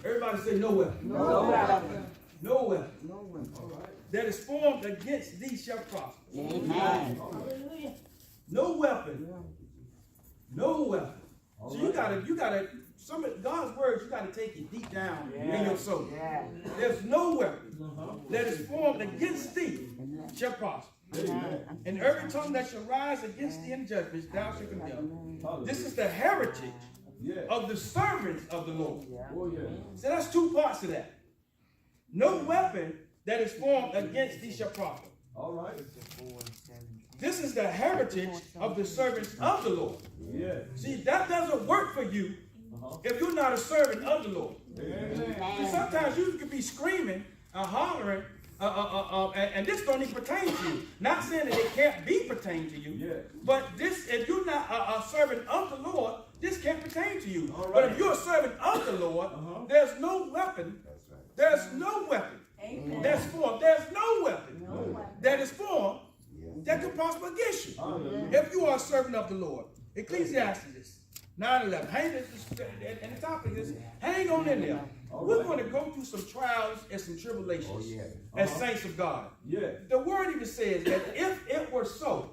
Everybody say no weapon. No weapon. No weapon. No weapon. That is formed against thee shall prosper. Amen. No weapon. No weapon. So you gotta, some of God's words, you gotta take it deep down in your soul. There's no weapon that is formed against thee shall prosper. And every tongue that shall rise against thee in judgment, thou shalt condemn. This is the heritage of the servants of the Lord. So that's two parts of that. No weapon that is formed against thee shall prosper. All right. This is the heritage of the servants of the Lord. See, that doesn't work for you if you're not a servant of the Lord. See, sometimes you can be screaming and hollering, and this don't even pertain to you. Not saying that it can't be pertained to you, but this, if you're not a servant of the Lord, this can't pertain to you. But if you're a servant of the Lord, there's no weapon. There's no weapon that's formed. There's no weapon that is formed that could prosper against you. If you are a servant of the Lord. Ecclesiastes 9:11. Hang this, and the topic is hang on in there. We're going to go through some trials and some tribulations as saints of God. The word even says that if it were so,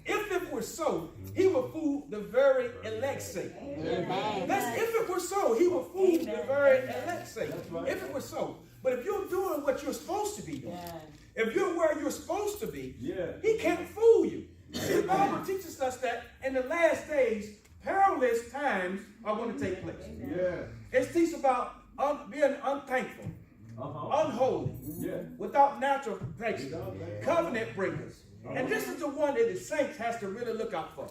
he would fool the very elect's sake. That's if it were so, he would fool the very elect's sake. If it were so. But if you're doing what you're supposed to be doing, if you're where you're supposed to be, he can't fool you. The Bible teaches us that in the last days, perilous times are going to take place. It teaches about being unthankful, unholy, without natural protection, covenant breakers. And this is the one that the saints has to really look out for.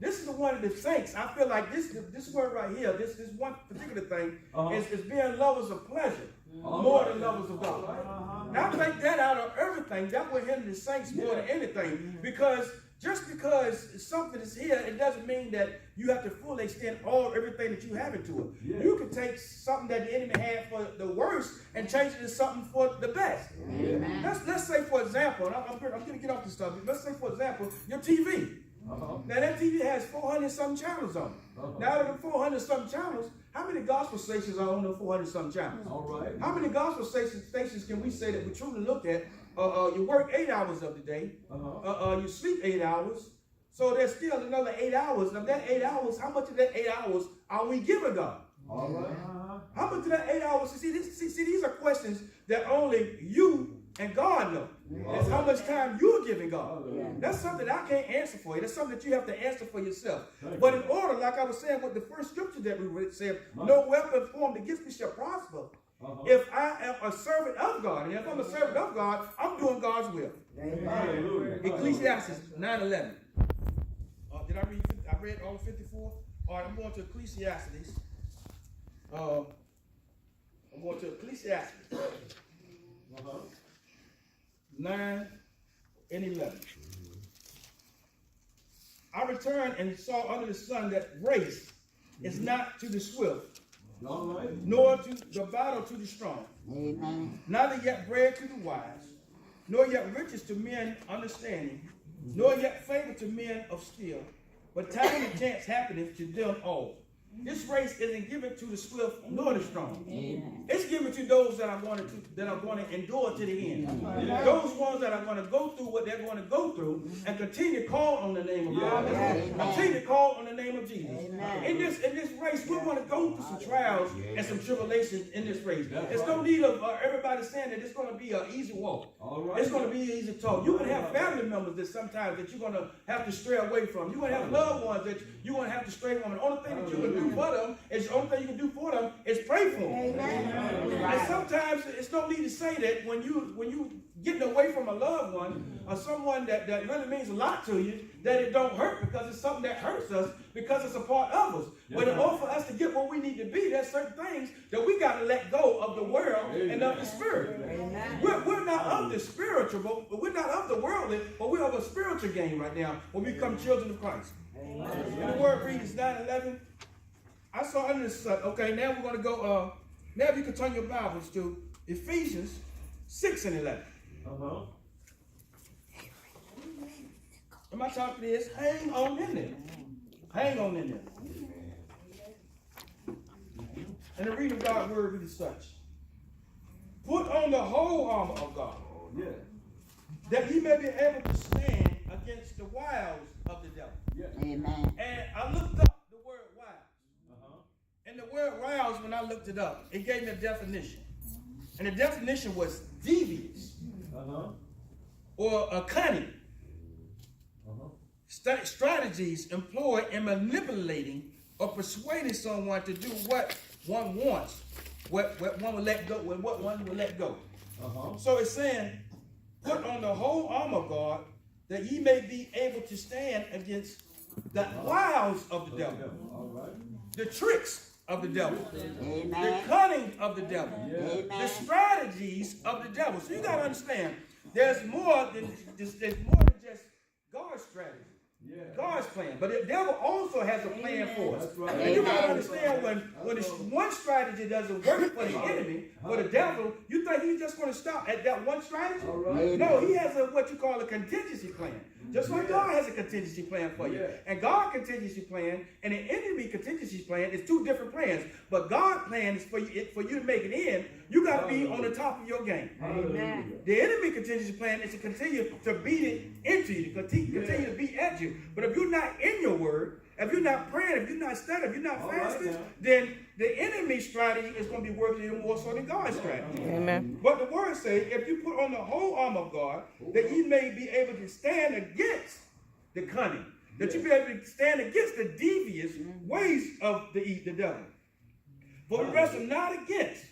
This is the one of the saints. I feel like this word right here, this one particular thing, is being lovers of pleasure more than lovers of God. Now take that out of everything. That will hinder the saints more than anything. Because just because something is here, it doesn't mean that you have to fully extend everything that you have into it. You can take something that the enemy had for the worst and change it to something for the best. Let's say, for example, and I'm going to get off this stuff. Let's say, for example, your TV. Now that TV has 400-something channels on it. Now, out of the 400-something channels, how many gospel stations are on the 400-something channels? How many gospel stations can we say that we truly look at? You work 8 hours of the day. You sleep 8 hours. So there's still another 8 hours. Of that 8 hours, how much of that 8 hours are we giving God? How much of that 8 hours? See, these are questions that only you and God know. It's how much time you're giving God. That's something I can't answer for you. That's something that you have to answer for yourself. But in order, like I was saying with the first scripture that we read, said, no weapon formed against me shall prosper. If I am a servant of God, and if I'm a servant of God, I'm doing God's will. Ecclesiastes 9:11. Did I read? I read all 54. All right, I'm going to Ecclesiastes. I'm going to Ecclesiastes 9 and 11. I returned and saw under the sun that race is not to the swift, nor to the battle to the strong, neither yet bread to the wise, nor yet riches to men understanding, nor yet favor to men of skill, but time and chance happeneth to them all. This race isn't given to the swift nor the strong. It's given to those that are going to endure to the end. Those ones that are going to go through what they're going to go through and continue to call on the name of God. Continue to call on the name of Jesus. In this race, we're going to go through some trials and some tribulations in this race. There's no need of everybody saying that it's going to be an easy walk. It's going to be an easy talk. You're going to have family members that sometimes that you're going to have to stray away from. You're going to have loved ones that you're going to have to stray from. The only thing that you can do for them is the only thing you can do for them is pray for them. And sometimes it's no need to say that when you getting away from a loved one or someone that really means a lot to you, that it don't hurt because it's something that hurts us because it's a part of us. But in order for us to get where we need to be, there's certain things that we got to let go of the world and of the spirit. We're not of the spiritual, but we're not of the worldly, but we're of a spiritual game right now when we become children of Christ. And the word reads 9:11. I saw under the sun. Okay, now we're going to go. Now if you can turn your Bibles to Ephesians 6 and 11. And my topic is hang on in there. Hang on in there. And the reading of God's word is such. Put on the whole armor of God. Yeah. That ye may be able to stand against the wiles of the devil. Yeah. Amen. And I looked up the word wiles. Uh-huh. And the word wiles, when I looked it up, it gave me a definition. And the definition was devious Uh-huh. or cunning. Uh-huh. Strategies employed in manipulating or persuading someone to do what one wants, what one will let go, what one will let go. Uh-huh. So it's saying, put on the whole armor of God, that ye may be able to stand against the wiles of the devil, All right. the tricks of the devil, the Amen. cunning of the devil, Yeah. the Amen. strategies of the devil. So you got to understand, there's more than just God's strategy. Yeah. God's plan, but the devil also has a plan for us. That's right. And you gotta Amen. understand when one strategy doesn't work for the enemy, for the devil, you think he's just going to stop at that one strategy? All right. No, he has what you call a contingency plan. Just like God has a contingency plan for you. Yeah. And God's contingency plan and the enemy contingency plan is two different plans. But God's plan is for you to make it in. You got to be on the top of your game. Amen. The enemy contingency plan is to continue to beat it into you, to continue to beat at you. But if you're not in your word, if you're not praying, if you're not studying, if you're not All right, fasting, now. then the enemy's strategy is going to be working even more so than God's strategy. Amen. But the word says, if you put on the whole armor of God, that ye may be able to stand against the cunning, that you be able to stand against the devious ways of the devil. For we wrestle not against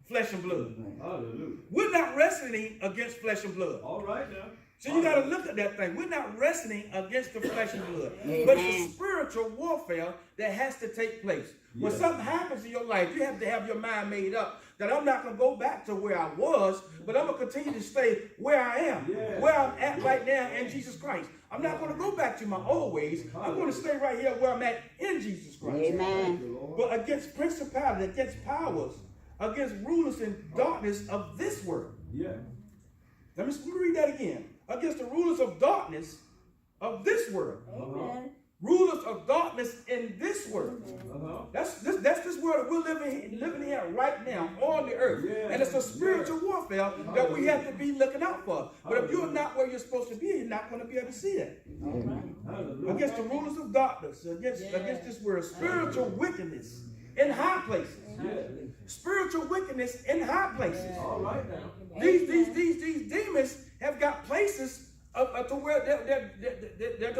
flesh and blood. Hallelujah. We're not wrestling against flesh and blood. All right now. So you got to look at that thing. We're not wrestling against the flesh and blood. Amen. But it's a spiritual warfare that has to take place. When Yeah. something happens in your life, you have to have your mind made up that I'm not going to go back to where I was, but I'm going to continue to stay where I am, Yeah. where I'm at right now in Jesus Christ. I'm not going to go back to my old ways. I'm going to stay right here where I'm at in Jesus Christ. Amen. But against principalities, against powers, against rulers in darkness of this world. Yeah. Let me read that again. Against the rulers of darkness of this world. Amen. Rulers of darkness in this world. Uh-huh. That's this world that we're living here right now on the earth. Yeah. And it's a spiritual warfare that we have to be looking out for. But if you're not where you're supposed to be, you're not going to be able to see that. Hallelujah. Against the rulers of darkness, against this world, spiritual wickedness in high places. Yeah. Spiritual wickedness in high places. All right now. These demons have got places to where their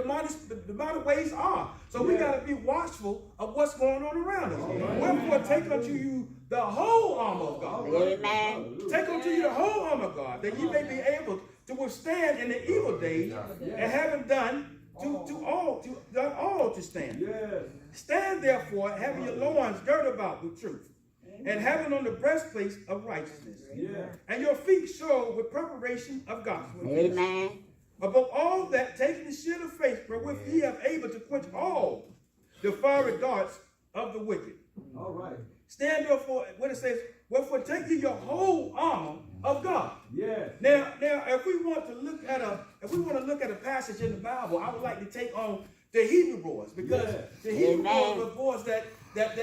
demonic ways are. So we got to be watchful of what's going on around us. Wherefore, take unto you the whole armor of God. Amen. Take unto you the whole armor of God, that ye may be able to withstand in the evil days, and having done all to stand. Yes. Stand therefore, having your loins girded about with truth, and having on the breastplate of righteousness, Yeah. and your feet shod with preparation of gospel. Amen. Above all that, taking the shield of faith, wherewith ye are able to quench all the fiery darts of the wicked. All right. Stand therefore, what it says, wherefore take ye your whole armor of God. Yeah. Now, if we want to look at a passage in the Bible, I would like to take on the Hebrew boys, because the Hebrew boys were boys that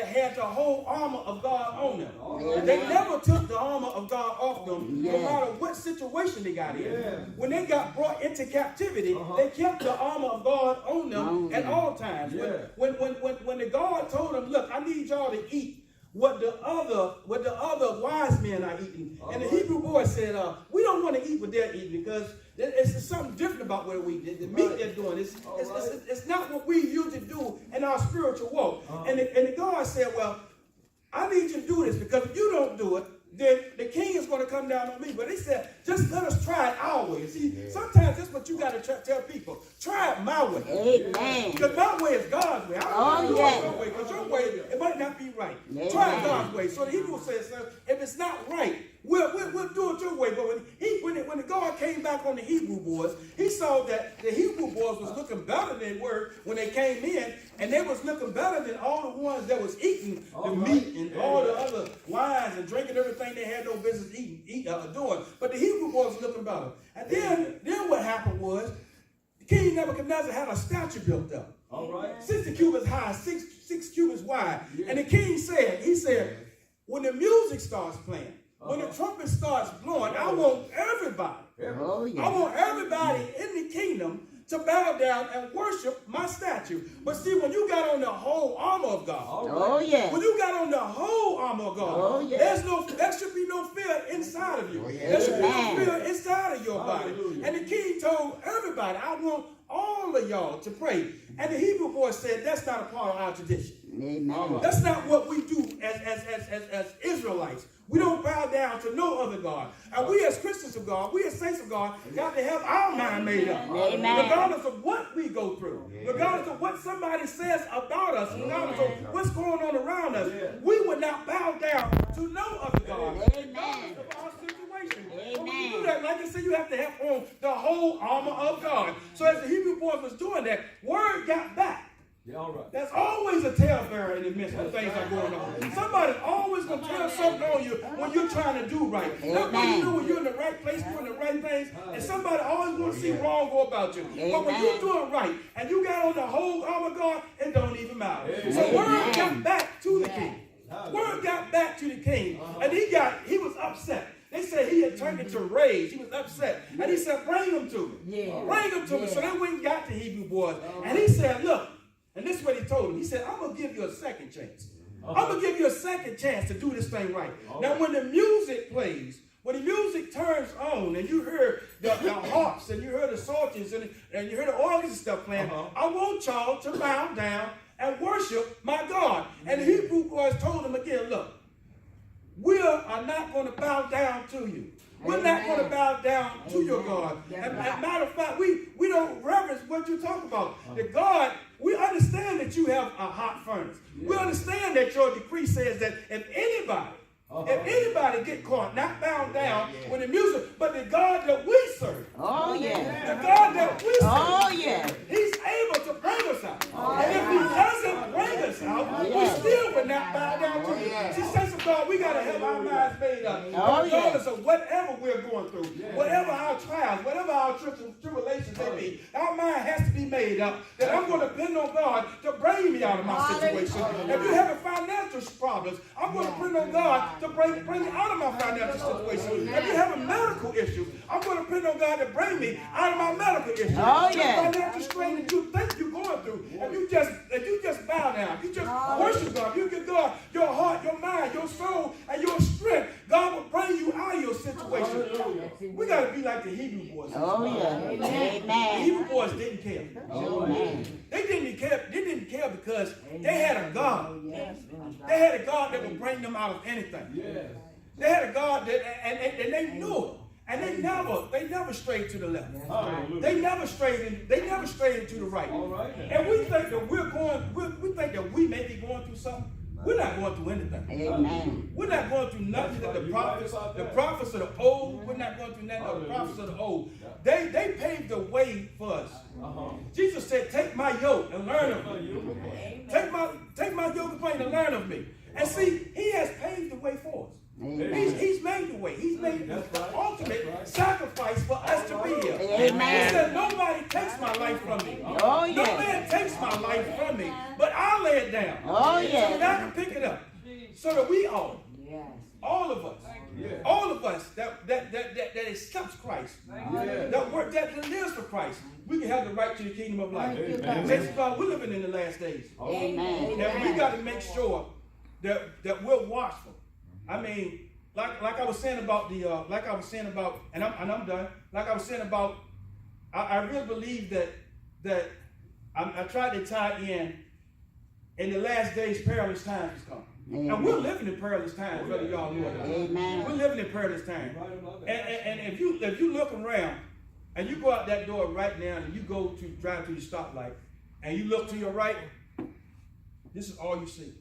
had the whole armor of God on them. Amen. They never took the armor of God off them, no Yeah. matter what situation they got in. Yeah. When they got brought into captivity, they kept the armor of God on them at all times. Yeah. When the God told them, look, I need y'all to eat what the other wise men are eating. And the Hebrew boys said, we don't want to eat what they're eating, because it's something different about what we did. The meat they're doing, it's not what we usually do in our spiritual walk. And the God said, well, I need you to do this, because if you don't do it, then the king is going to come down on me. But he said, just let us try it our way. See, sometimes that's what you got to tell people. Try it my way. Amen. Because my way is God's way. I don't know your way, because your way, it might not be right. Try it God's way. So the Hebrew says, if it's not right, we'll do it your way. But when the God came back on the Hebrew boys, he saw that the Hebrew boys was looking better than they were when they came in, and they was looking better than all the ones that was eating the meat and all the other wines and drinking everything they had no business doing. But the Hebrew boys was looking better. And then what happened was, King Nebuchadnezzar had a statue built up. All right. 60 cubits high, six cubits wide. Yeah. And the king said, when the music starts playing, when the trumpet starts blowing, I want everybody. Oh, yeah. I want everybody in the kingdom to bow down and worship my statue. But see, when you got on the whole armor of God, Oh, yeah. when you got on the whole armor of God, Oh, yeah. there should be no fear inside of you. There should be no Amen. fear inside of your body. Hallelujah. And the king told everybody, I want all of y'all to pray. And the Hebrew boy said, that's not a part of our tradition. Amen. That's not what we do as Israelites. We don't bow down to no other God. And we as Christians of God, we as saints of God, got to have our mind made up. Amen. Regardless of what we go through, regardless of what somebody says about us, regardless of what's going on around us, we would not bow down to no other God. Amen. Of our situation. Amen. But when you do that, like I said, you have to have on the whole armor of God. So as the Hebrew boys was doing that, word got back. Yeah, all right. There's always a talebearer in the midst of things that are going on. Somebody's always going to tell something on you when you're trying to do right. That's what you do when you're in the right place, doing the right things, and somebody always going to see wrong go about you. But when you're doing right, and you got on the whole armor of God, it don't even matter. So word got back to the king. Word got back to the king, and he was upset. They said he had turned into rage. He was upset. And he said, bring him to me. Bring him to me. So they went and got the Hebrew boys. And he said, look, and this is what he told him. He said, I'm going to give you a second chance. I'm going to give you a second chance to do this thing right. Now, when the music plays, when the music turns on and you hear the harps and you hear the psalteries and you hear the organs and stuff playing, I want y'all to bow down and worship my God. And the Hebrew boys told him again, look, we are not going to bow down to you. We're not going to bow down to your God. And matter of fact, we don't reverence what you talk about. The God, we understand that you have a hot furnace. We understand that your decree says that if anybody get caught, not bound down with the music, but the God that we serve, Oh, yeah. the God that we serve, Oh, yeah. He's able to bring us out. And if He doesn't bring us out, we still would not bow down to Him. See, saints of God, we got to have our minds made up. Oh, yeah. Regardless of whatever we're going through, whatever our trials, whatever our tribulations may be, our mind has to be made up that I'm going to depend on God to bring me out of my situation. If you're having financial problems, I'm going to depend on God to bring me out of my financial situation. If you're having medical issues, I'm going to depend on God to bring me out of my medical issues. Oh, The yeah. financial strain that you think you're going through, if you just bow down, if you just worship God, you give God your heart, your mind, your soul, and your strength, God will bring you out of your situation. We got to be like the Hebrew boys. Oh, yeah. The Amen. Hebrew boys didn't care. Amen. They didn't care because they had a God. They had a God that would bring them out of anything. Yes. They had a God that, and they knew it. And they never strayed to the left. Hallelujah. They never strayed into the right. All right. And we think that we think that we may be going through something. We're not going through anything. Amen. We're not going through nothing that the prophets of the old, we're not going through nothing of the prophets of the old. They paved the way for us. Jesus said, take my yoke and learn of me. Take my yoke and learn of me. And see, He has paved the way for us. He's made the way. He's made the ultimate sacrifice for us to be here. Amen. He said, nobody takes my life from me. Oh, No yeah. man takes my life from me, but I'll lay it down. Oh, So that I yeah. can pick it up. So that we all of us that accepts Christ, that lives for Christ, we can have the right to the kingdom of life. Saints of God, we're living in the last days. Amen. And we got to make sure that we're watchful. I mean, like I was saying about and I'm done. Like I was saying about, I really believe that I tried to tie in the last days, perilous times has come. And we're living in perilous times, whether y'all know it or not. Amen. We're living in perilous times. And if you look around and you go out that door right now and you go to drive to the stoplight and you look to your right, this is all you see.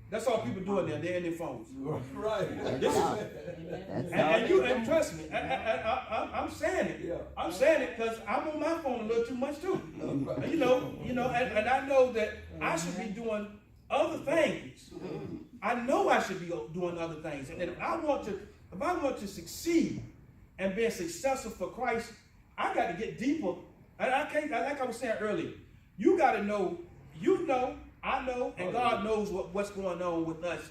That's all people doing there. They're in their phones. Right. This is, and trust me, I'm saying it. Yeah. I'm saying it because I'm on my phone a little too much too. You know, and I know that I should be doing other things. I know I should be doing other things. And if I want to succeed and be successful for Christ, I got to get deeper. And I can't, like I was saying earlier, you got to know, I know, and God knows what's going on with us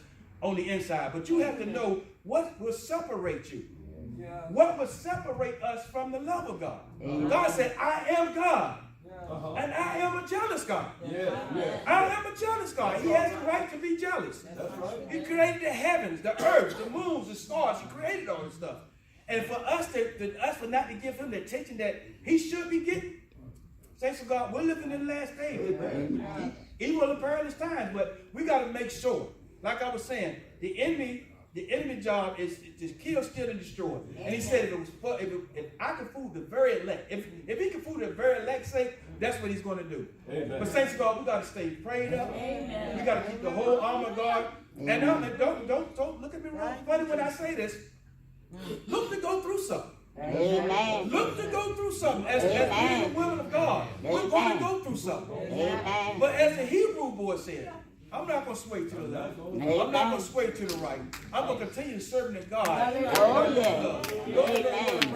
on the inside. But you have to know what will separate you. What will separate us from the love of God? God said, I am God. And I am a jealous God. I am a jealous God. He has the right to be jealous. He created the heavens, the earth, the moons, the stars. He created all this stuff. And for us for not to give him the attention that he should be getting, thanks to God, we're living in the last days. Evil and perilous times, but we got to make sure, like I was saying, the enemy job is to kill, steal, and destroy. And he said if I can fool the very elect, if he can fool the very elect's sake, that's what he's going to do. Amen. But thanks to God, we got to stay prayed up. Amen. We got to keep the whole armor of God. And don't look at me wrong. Funny when I say this. Look to go through something. Amen. Look to go through something. As being the women of God, we're going to go through something. Amen. But as the Hebrew boy said, I'm not going to sway to the left. I'm not going to sway to the right. I'm going to continue serving God. Oh, yeah. Amen.